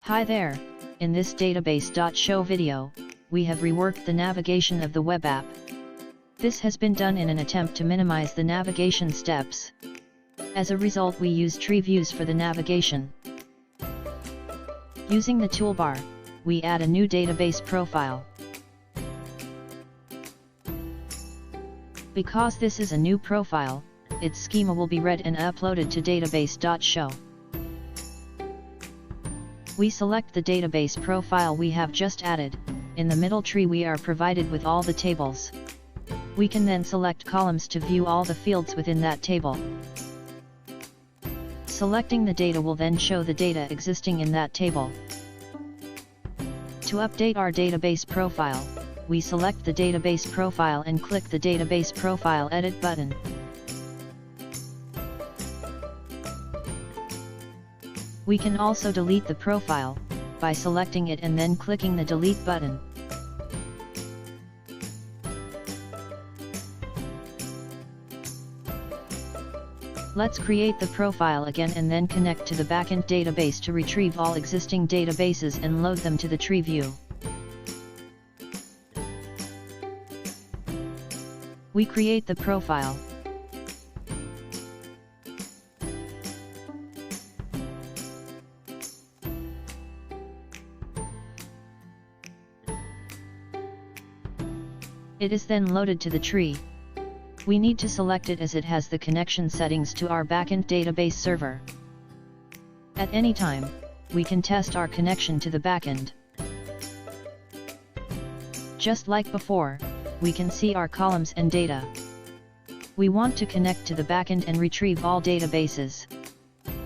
Hi there, in this Database.Show video, we have reworked the navigation of the web app. This has been done in an attempt to minimize the navigation steps. As a result, we use TreeViews for the navigation. Using the toolbar, we add a new database profile. Because this is a new profile, its schema will be read and uploaded to Database.Show. We select the database profile we have just added. In the middle tree we are provided with all the tables. We can then select columns to view all the fields within that table. Selecting the data will then show the data existing in that table. To update our database profile, we select the database profile and click the Database Profile Edit button. We can also delete the profile, by selecting it and then clicking the Delete button. Let's create the profile again and then connect to the backend database to retrieve all existing databases and load them to the tree view. We create the profile. It is then loaded to the tree. We need to select it as it has the connection settings to our backend database server. At any time, we can test our connection to the backend. Just like before, we can see our columns and data. We want to connect to the backend and retrieve all databases.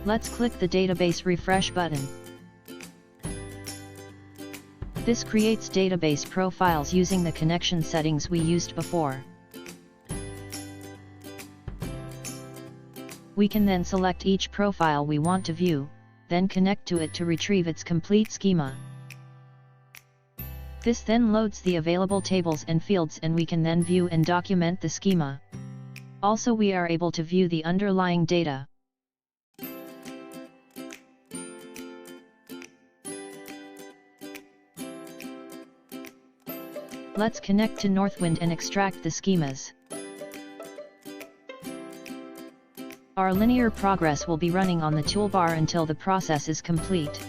Let's click the Database Refresh button. This creates database profiles using the connection settings we used before. We can then select each profile we want to view, then connect to it to retrieve its complete schema. This then loads the available tables and fields and we can then view and document the schema. Also, we are able to view the underlying data. Let's connect to Northwind and extract the schemas. Our linear progress will be running on the toolbar until the process is complete.